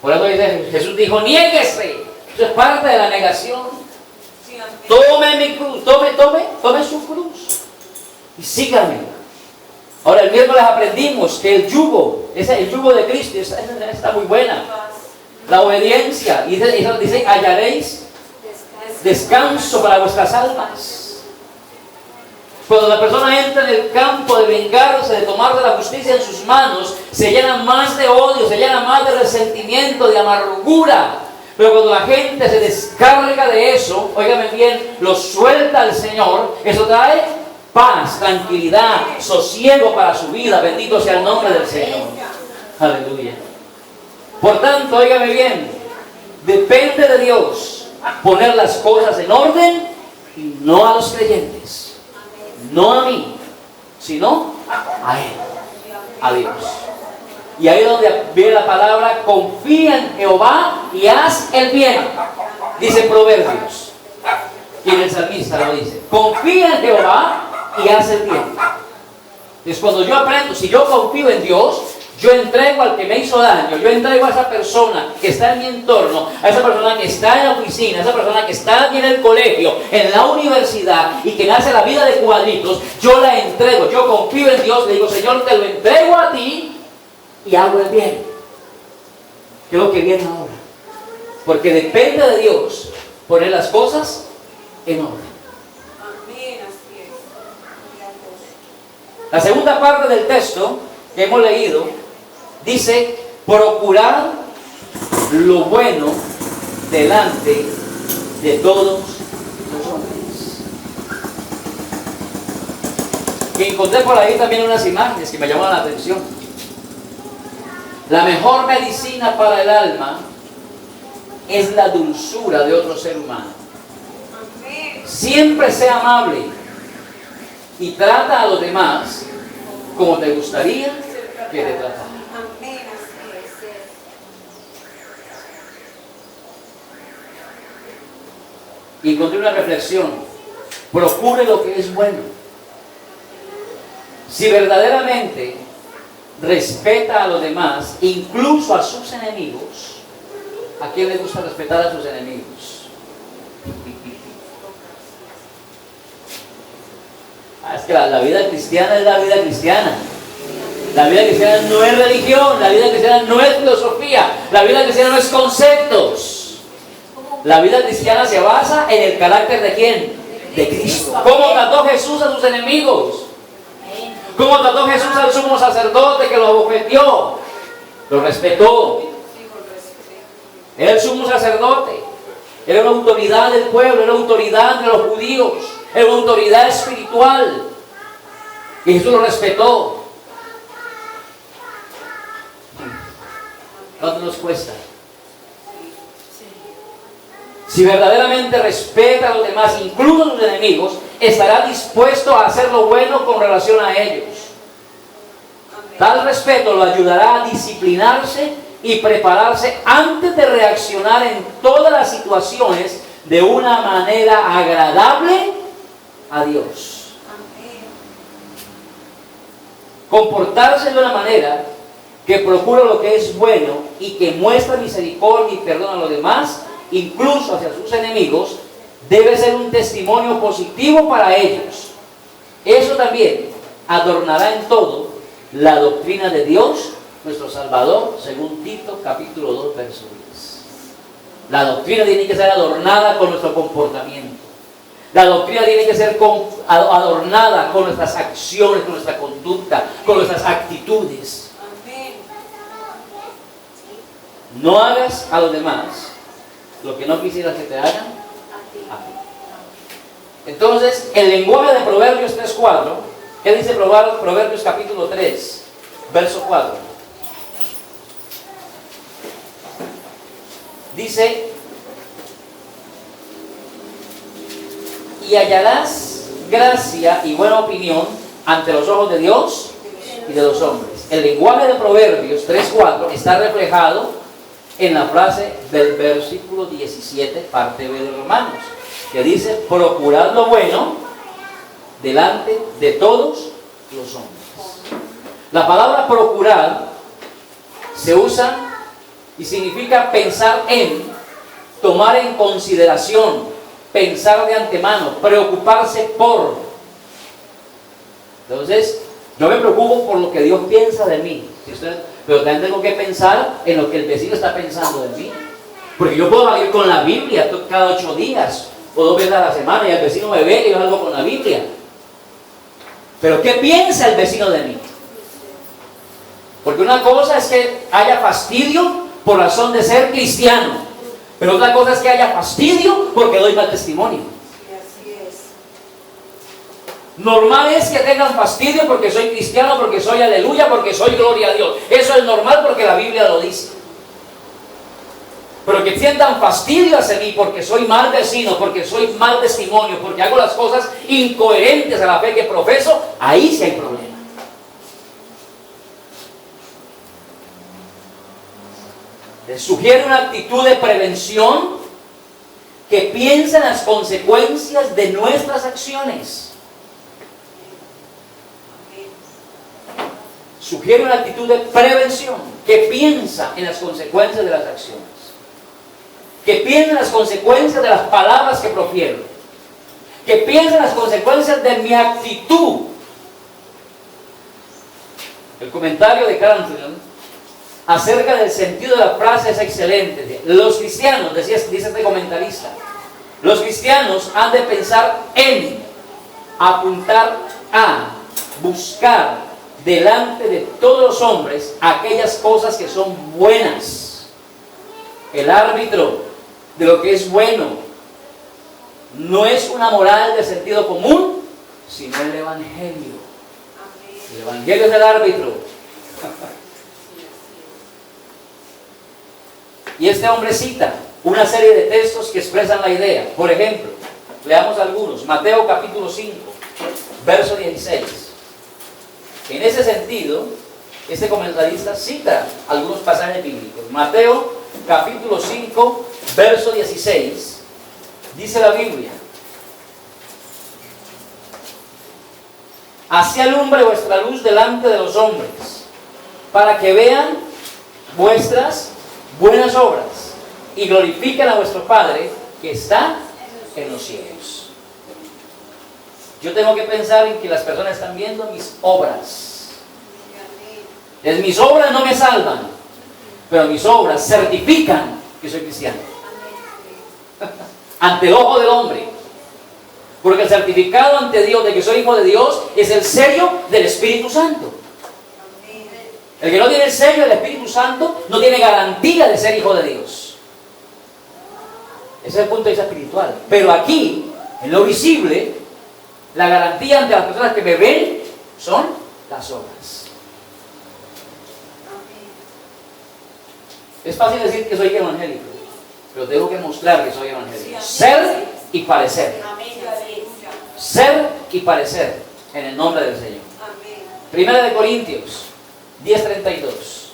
A: Por eso dice, Jesús dijo, niéguese. Eso es parte de la negación. Tome mi cruz, tome su cruz y sígame. Ahora el miércoles aprendimos que el yugo de Cristo está muy buena. La obediencia, y dice, hallaréis descanso para vuestras almas. Cuando la persona entra en el campo de vengarse, de tomar de la justicia en sus manos, se llena más de odio, se llena más de resentimiento, de amargura. Pero cuando la gente se descarga de eso, óigame bien, lo suelta al Señor, eso trae paz, tranquilidad, sosiego para su vida. Bendito sea el nombre del Señor. Aleluya. Por tanto, óigame bien, depende de Dios poner las cosas en orden y no a los creyentes, no a mí, sino a Él, a Dios. Y ahí es donde viene la palabra, confía en Jehová y haz el bien, dice Proverbios, y el salmista lo dice, confía en Jehová y haz el bien. Entonces cuando yo aprendo, si yo confío en Dios, yo entrego al que me hizo daño, yo entrego a esa persona que está en mi entorno, a esa persona que está en la oficina, a esa persona que está aquí en el colegio, en la universidad y que me hace la vida de cuadritos, yo la entrego, yo confío en Dios, le digo, Señor, te lo entrego a ti y hago el bien. ¿Qué es lo que viene ahora? Porque depende de Dios poner las cosas en orden.
C: Amén, así es.
A: La segunda parte del texto que hemos leído dice, procurar lo bueno delante de todos los hombres. Y encontré por ahí también unas imágenes que me llamaron la atención. La mejor medicina para el alma es la dulzura de otro ser humano. Siempre sea amable y trata a los demás como te gustaría que te trataran. Y encontré una reflexión. Procure lo que es bueno. Si verdaderamente respeta a los demás, incluso a sus enemigos, ¿a quién le gusta respetar a sus enemigos? Es que la vida cristiana es la vida cristiana. La vida cristiana no es religión, la vida cristiana no es filosofía, la vida cristiana no es conceptos. La vida cristiana se basa en el carácter ¿de quién? De Cristo. ¿Cómo trató Jesús a sus enemigos? ¿Cómo trató Jesús al sumo sacerdote que lo abofeteó? Lo respetó. Era el sumo sacerdote. Era una autoridad del pueblo, era una autoridad de los judíos, era una autoridad espiritual. Y Jesús lo respetó. ¿Cuánto nos cuesta? Si verdaderamente respeta a los demás, incluso a sus enemigos, estará dispuesto a hacer lo bueno con relación a ellos. Tal respeto lo ayudará a disciplinarse y prepararse antes de reaccionar en todas las situaciones de una manera agradable a Dios. Comportarse de una manera que procura lo que es bueno y que muestra misericordia y perdón a los demás, incluso hacia sus enemigos, debe ser un testimonio positivo para ellos. Eso también adornará en todo la doctrina de Dios, nuestro Salvador, según Tito capítulo 2, verso 10. La doctrina tiene que ser adornada con nuestro comportamiento. La doctrina tiene que ser adornada con nuestras acciones, con nuestra conducta, con nuestras actitudes. No hagas a los demás lo que no quisieras que te hagan a ti. Entonces, el lenguaje de Proverbios 3:4, ¿qué dice Proverbios capítulo 3, verso 4? Dice, y hallarás gracia y buena opinión ante los ojos de Dios y de los hombres. El lenguaje de Proverbios 3:4 está reflejado en la frase del versículo 17, parte B de Romanos, que dice: procurad lo bueno delante de todos los hombres. La palabra procurar se usa y significa pensar en, tomar en consideración, pensar de antemano, preocuparse por. Entonces, yo me preocupo por lo que Dios piensa de mí, pero también tengo que pensar en lo que el vecino está pensando de mí. Porque yo puedo salir con la Biblia cada 8 días o 2 veces a la semana y el vecino me ve y yo salgo con la Biblia. Pero ¿qué piensa el vecino de mí? Porque una cosa es que haya fastidio por razón de ser cristiano, pero otra cosa es que haya fastidio porque doy mal testimonio. Normal es que tengan fastidio porque soy cristiano, porque soy aleluya, porque soy gloria a Dios. Eso es normal porque la Biblia lo dice. Pero que sientan fastidio hacia mí porque soy mal vecino, porque soy mal testimonio, porque hago las cosas incoherentes a la fe que profeso, ahí sí hay problema. Les sugiere una actitud de prevención que piensa en las consecuencias de nuestras acciones. Sugiere una actitud de prevención que piensa en las consecuencias de las acciones, que piensa en las consecuencias de las palabras que profiero, que piensa en las consecuencias de mi actitud. El comentario de Cranfield acerca del sentido de la frase es excelente. Los cristianos, dice este comentarista, los cristianos han de pensar en, apuntar a, buscar delante de todos los hombres aquellas cosas que son buenas. El árbitro de lo que es bueno no es una moral de sentido común, sino el Evangelio. El Evangelio es el árbitro. Y este hombre cita una serie de textos que expresan la idea. Por ejemplo, leamos algunos. Mateo capítulo 5, verso 16. En ese sentido, este comentarista cita algunos pasajes bíblicos. Mateo capítulo 5, verso 16, dice la Biblia: así alumbre vuestra luz delante de los hombres, para que vean vuestras buenas obras y glorifiquen a vuestro Padre que está en los cielos. Yo tengo que pensar en que las personas están viendo mis obras. Mis obras no me salvan, pero mis obras certifican que soy cristiano ante el ojo del hombre. Porque el certificado ante Dios de que soy hijo de Dios es el sello del Espíritu Santo. El que no tiene el sello del Espíritu Santo no tiene garantía de ser hijo de Dios. Ese es el punto de vista espiritual. Pero aquí, en lo visible, la garantía ante las personas que me ven son las obras. Es fácil decir que soy evangélico, pero tengo que mostrar que soy evangélico. Ser y parecer. Ser y parecer en el nombre del Señor. Primera de Corintios 10:32.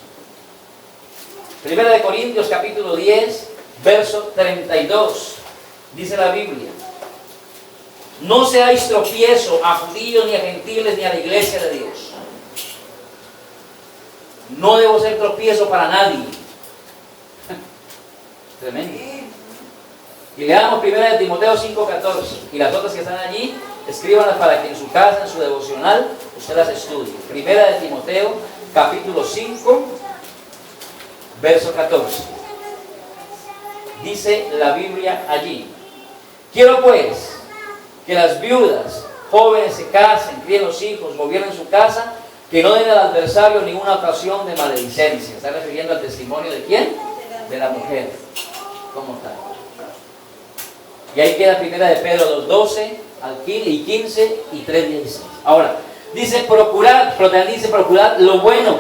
A: Primera de Corintios capítulo 10, verso 32. Dice la Biblia: no seáis tropiezo a judíos ni a gentiles ni a la iglesia de Dios. No debo ser tropiezo para nadie. Tremendo. Y leamos primera de Timoteo 5:14. Y las otras que están allí, escríbanlas para que en su casa, en su devocional, usted las estudie. Primera de Timoteo capítulo 5, verso 14. Dice la Biblia allí: quiero pues que las viudas jóvenes se casen, críen los hijos, gobiernen su casa, que no den al adversario ninguna ocasión de maledicencia. ¿Está refiriendo al testimonio de quién? De la mujer. ¿Cómo está? Y ahí queda primera de Pedro 2:12 al 15 y 3:16. Ahora, dice procurar, pero también dice procurar lo bueno.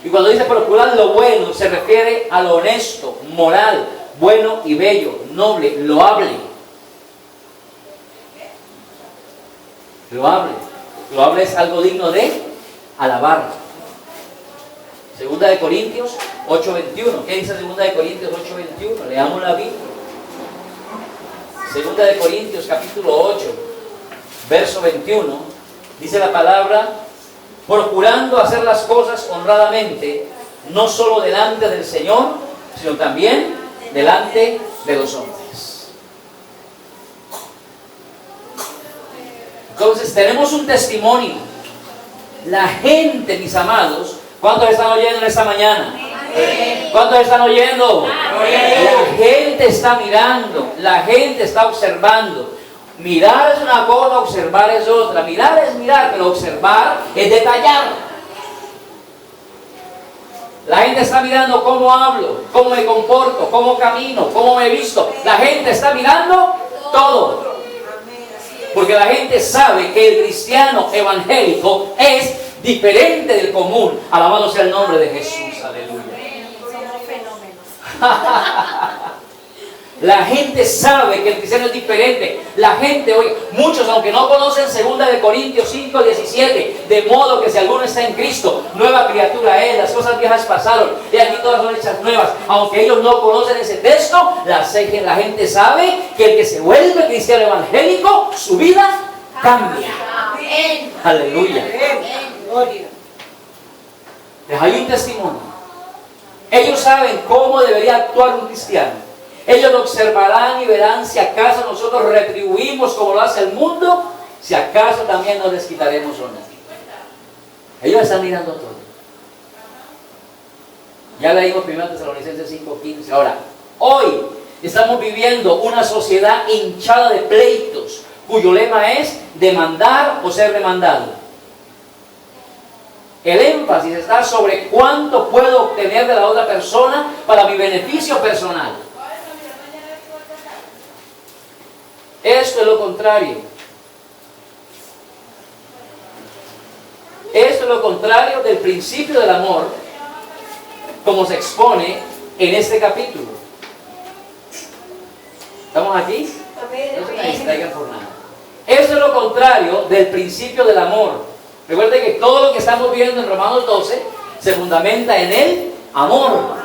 A: Y cuando dice procurar lo bueno, se refiere a lo honesto, moral, bueno y bello, noble, loable. Loable. Loable es algo digno de alabar. Segunda de Corintios 8:21. ¿Qué dice Segunda de Corintios 8:21? Leamos la Biblia. Segunda de Corintios capítulo 8, verso 21. Dice la palabra: procurando hacer las cosas honradamente, no solo delante del Señor, sino también delante de los hombres. Entonces tenemos un testimonio. La gente, mis amados, ¿cuántos están oyendo en esta mañana? ¿Cuántos están oyendo? La gente está mirando, la gente está observando. Mirar es una cosa, observar es otra. Mirar es mirar, pero observar es detallar. La gente está mirando cómo hablo, cómo me comporto, cómo camino, cómo me visto. La gente está mirando todo. Porque la gente sabe que el cristiano evangélico es diferente del común. Alabado sea el nombre de Jesús. Aleluya.
C: Somos fenómenos.
A: La gente sabe que el cristiano es diferente. La gente, oye, muchos aunque no conocen 2 de Corintios 5:17, de modo que si alguno está en Cristo, nueva criatura es, las cosas viejas pasaron y aquí todas son hechas nuevas. Aunque ellos no conocen ese texto, la gente sabe que el que se vuelve cristiano evangélico, su vida cambia.
C: Amén.
A: Aleluya.
C: Gloria.
A: Les hay un testimonio. Ellos saben cómo debería actuar un cristiano. Ellos lo observarán y verán si acaso nosotros retribuimos como lo hace el mundo, si acaso también nos desquitaremos o no. Ellos están mirando todo. Ya leímos 1 Tesalonicenses 5:15. Ahora, hoy estamos viviendo una sociedad hinchada de pleitos, cuyo lema es demandar o ser demandado. El énfasis está sobre cuánto puedo obtener de la otra persona para mi beneficio personal. Esto es lo contrario. Esto es lo contrario del principio del amor, como se expone en este capítulo. ¿Estamos aquí? No se me distraigan por nada. Esto es lo contrario del principio del amor. Recuerden que todo lo que estamos viendo en Romanos 12 se fundamenta en el amor.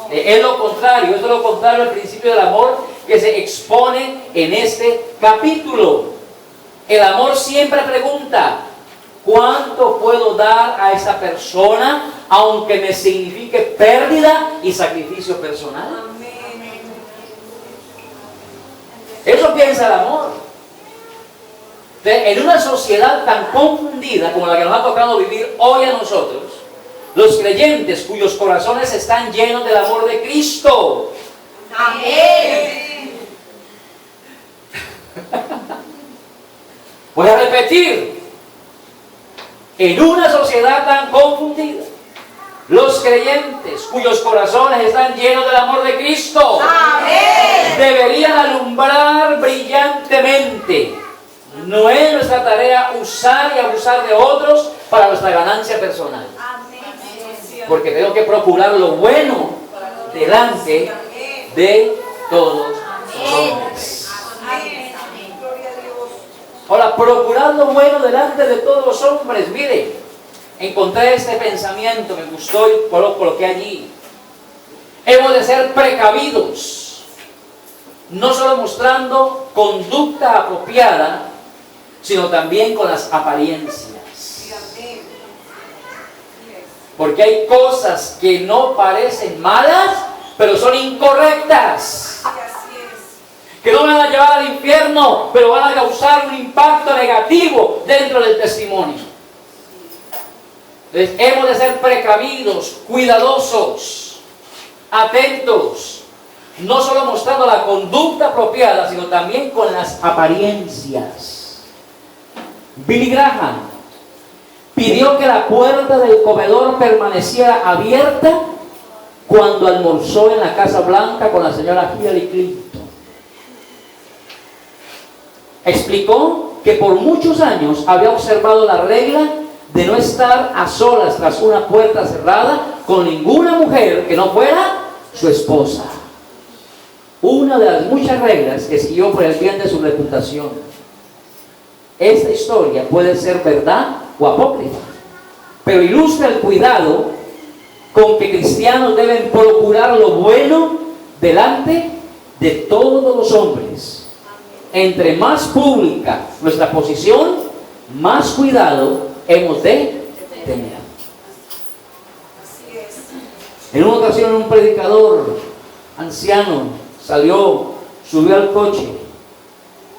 A: Es lo contrario, esto es lo contrario al principio del amor que se expone en este capítulo. El amor siempre pregunta: ¿cuánto puedo dar a esta persona aunque me signifique pérdida y sacrificio personal? Eso piensa el amor. En una sociedad tan confundida como la que nos ha tocado vivir hoy a nosotros, los creyentes cuyos corazones están llenos del amor de Cristo.
C: Amén.
A: Voy a repetir. En una sociedad tan confundida, los creyentes cuyos corazones están llenos del amor de Cristo,
C: Amén,
A: deberían alumbrar brillantemente. No es nuestra tarea usar y abusar de otros para nuestra ganancia personal. Porque tengo que procurar lo bueno delante de todos los hombres. Ahora, procurar lo bueno delante de todos los hombres. Mire, encontré este pensamiento, me gustó y lo coloqué allí. Hemos de ser precavidos, no solo mostrando conducta apropiada, sino también con las apariencias. Porque hay cosas que no parecen malas, pero son incorrectas. Que no van a llevar al infierno, pero van a causar un impacto negativo dentro del testimonio. Entonces, hemos de ser precavidos, cuidadosos, atentos, no solo mostrando la conducta apropiada, sino también con las apariencias. Billy Graham pidió que la puerta del comedor permaneciera abierta cuando almorzó en la Casa Blanca con la señora Hillary Clinton. Explicó que por muchos años había observado la regla de no estar a solas tras una puerta cerrada con ninguna mujer que no fuera su esposa. Una de las muchas reglas que siguió por el bien de su reputación. esta historia puede ser verdad o apócrifa, pero ilustra el cuidado con que cristianos deben procurar lo bueno delante de todos los hombres. Entre más pública nuestra posición, más cuidado hemos de tener. En una ocasión un predicador anciano subió al coche.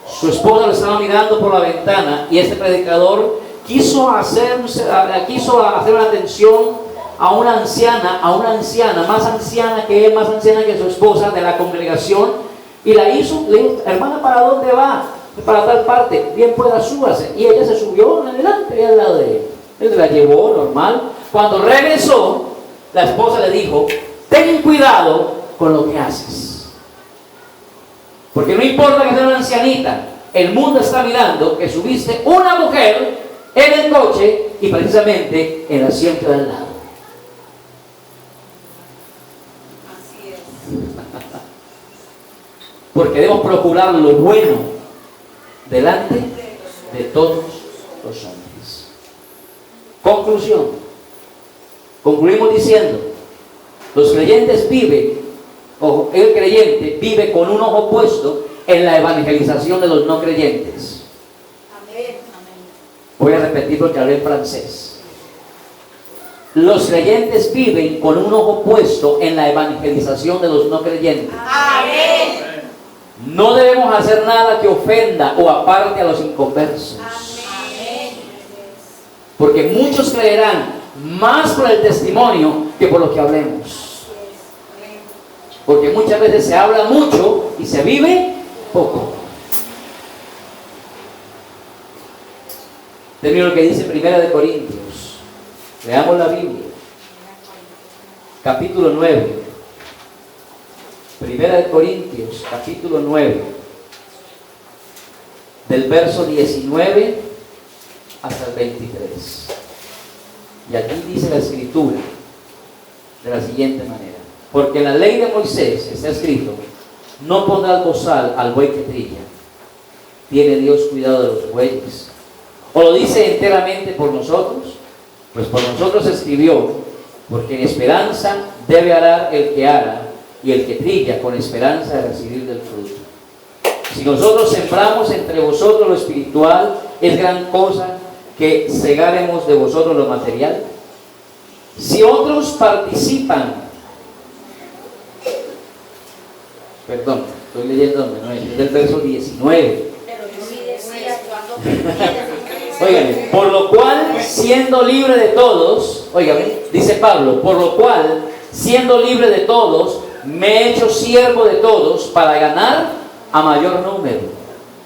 A: Su esposa lo estaba mirando por la ventana y este predicador quiso hacer una atención a una anciana, más anciana que él, más anciana que su esposa de la congregación, y le dijo: hermana, ¿para dónde va? Para tal parte. Bien, pueda, súbase. Y ella se subió adelante, al lado de él. Él la llevó normal. Cuando regresó, la esposa le dijo: ten cuidado con lo que haces. Porque no importa que sea una ancianita, el mundo está mirando que subiste una mujer en el coche y precisamente en el asiento de al lado.
C: Así es.
A: Porque debemos procurar lo bueno delante de todos los hombres. Conclusión. Concluimos diciendo: los creyentes el creyente vive con un ojo puesto en la evangelización de los no creyentes.
C: Amén.
A: Voy a repetir porque hablé en francés. Los creyentes viven con un ojo puesto en la evangelización de los no creyentes.
C: Amén.
A: No debemos hacer nada que ofenda o aparte a los inconversos.
C: Amén.
A: Porque muchos creerán más por el testimonio que por lo que hablemos. Porque muchas veces se habla mucho y se vive poco. Termino lo que dice 1 Corintios. Leamos la Biblia. Capítulo 9. 1 Corintios, capítulo 9. Del verso 19 hasta el 23. Y aquí dice la escritura de la siguiente manera: porque en la ley de Moisés está escrito: no pondrás bozal al buey que trilla. ¿Tiene Dios cuidado de los bueyes? ¿O lo dice enteramente por nosotros? Pues por nosotros escribió: porque en esperanza debe arar el que ara, y el que trilla con esperanza de recibir del fruto. Si nosotros sembramos entre vosotros lo espiritual, ¿es gran cosa que segaremos de vosotros lo material? Si otros participan, perdón, estoy leyendo donde no es del verso 19. Oigan, por lo cual, siendo libre de todos, oigan, dice Pablo: por lo cual, siendo libre de todos, me he hecho siervo de todos para ganar a mayor número.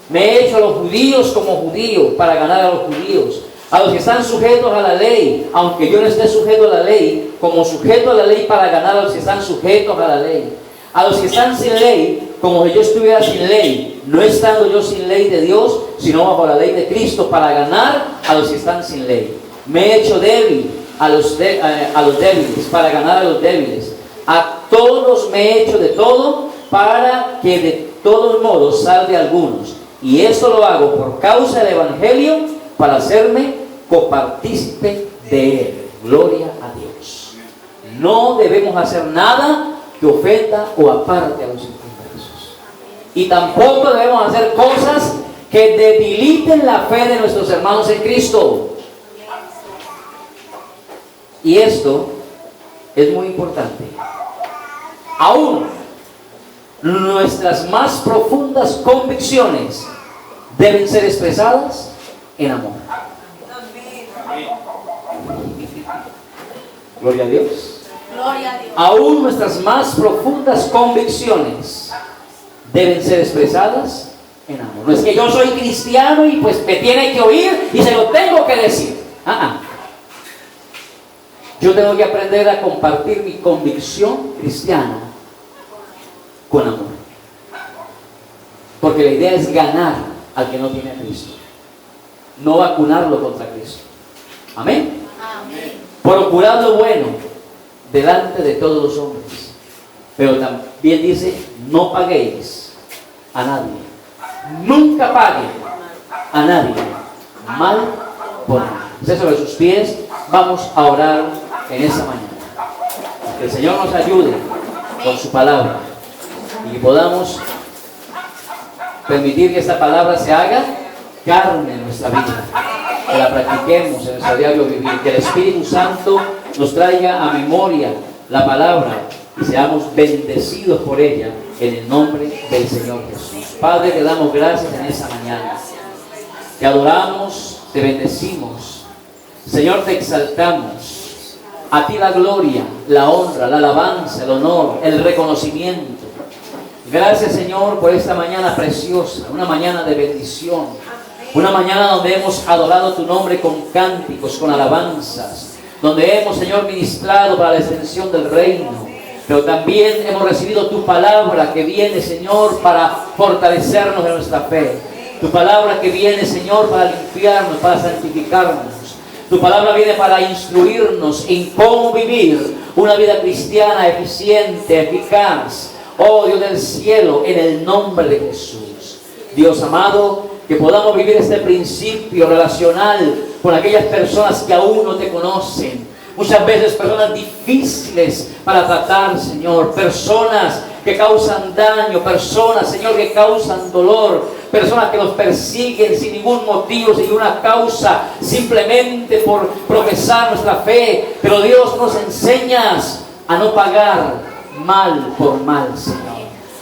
A: Me he hecho a los judíos como judío para ganar a los judíos, a los que están sujetos a la ley, aunque yo no esté sujeto a la ley, como sujeto a la ley para ganar a los que están sujetos a la ley. A los que están sin ley, como si yo estuviera sin ley, no estando yo sin ley de Dios, sino bajo la ley de Cristo, para ganar a los que están sin ley. Me he hecho débil a los débiles, para ganar a los débiles. A todos me he hecho de todo, para que de todos modos salve a algunos. Y esto lo hago por causa del Evangelio, para hacerme copartícipe de él. Gloria a Dios. No debemos hacer nada que ofenda o aparte a los inconversos. Y tampoco debemos hacer cosas que debiliten la fe de nuestros hermanos en Cristo. Y esto es muy importante. Aún nuestras más profundas convicciones deben ser expresadas en amor. Gloria a Dios.
C: Gloria a Dios.
A: Aún nuestras más profundas convicciones deben ser expresadas en amor. No es que yo soy cristiano y pues me tiene que oír y se lo tengo que decir. Yo tengo que aprender a compartir mi convicción cristiana con amor. Porque la idea es ganar al que no tiene a Cristo, no vacunarlo contra Cristo. Amén.
C: Amén.
A: Procurad lo bueno delante de todos los hombres, pero también dice: no paguéis a nadie. Nunca paguen a nadie mal por mal. Esté sobre sus pies, vamos a orar en esta mañana. Que el Señor nos ayude con su palabra y que podamos permitir que esta palabra se haga carne en nuestra vida, que la practiquemos en nuestro diario vivir, que el Espíritu Santo nos traiga a memoria la palabra y seamos bendecidos por ella en el nombre del Señor Jesús. Padre, te damos gracias en esta mañana. Te adoramos, te bendecimos. Señor, te exaltamos. A ti la gloria, la honra, la alabanza, el honor, el reconocimiento. Gracias, Señor, por esta mañana preciosa, una mañana de bendición. Una mañana donde hemos adorado tu nombre con cánticos, con alabanzas. Donde hemos, Señor, ministrado para la extensión del reino. Pero también hemos recibido tu palabra que viene, Señor, para fortalecernos en nuestra fe. Tu palabra que viene, Señor, para limpiarnos, para santificarnos. Tu palabra viene para instruirnos en cómo vivir una vida cristiana eficiente, eficaz. Oh Dios del cielo, en el nombre de Jesús. Dios amado, que podamos vivir este principio relacional con aquellas personas que aún no te conocen. Muchas veces personas difíciles para tratar, Señor. Personas que causan daño, personas, Señor, que causan dolor. Personas que nos persiguen sin ningún motivo, sin ninguna causa, simplemente por profesar nuestra fe. Pero Dios, nos enseñas a no pagar mal por mal, Señor.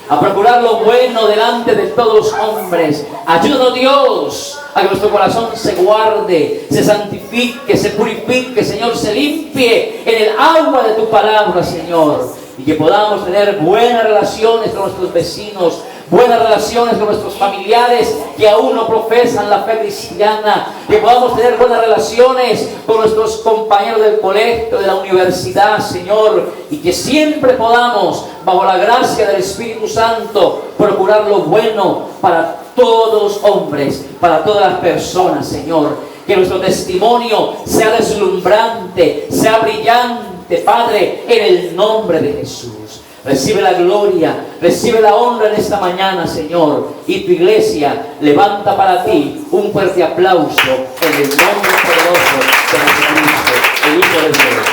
A: A procurar lo bueno delante de todos los hombres. Ayúdanos, Dios, a que nuestro corazón se guarde, se santifique, se purifique, Señor, se limpie en el agua de tu palabra, Señor. Y que podamos tener buenas relaciones con nuestros vecinos, buenas relaciones con nuestros familiares que aún no profesan la fe cristiana. Que podamos tener buenas relaciones con nuestros compañeros del colegio, de la universidad, Señor. Y que siempre podamos, bajo la gracia del Espíritu Santo, procurar lo bueno para todos los hombres, para todas las personas, Señor. Que nuestro testimonio sea deslumbrante, sea brillante, Padre, en el nombre de Jesús. Recibe la gloria, recibe la honra en esta mañana, Señor. Y tu iglesia levanta para ti un fuerte aplauso en el nombre poderoso de Jesucristo, el Hijo de Dios.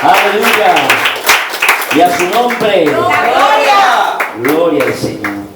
A: Aleluya. Y a su nombre, gloria al Señor.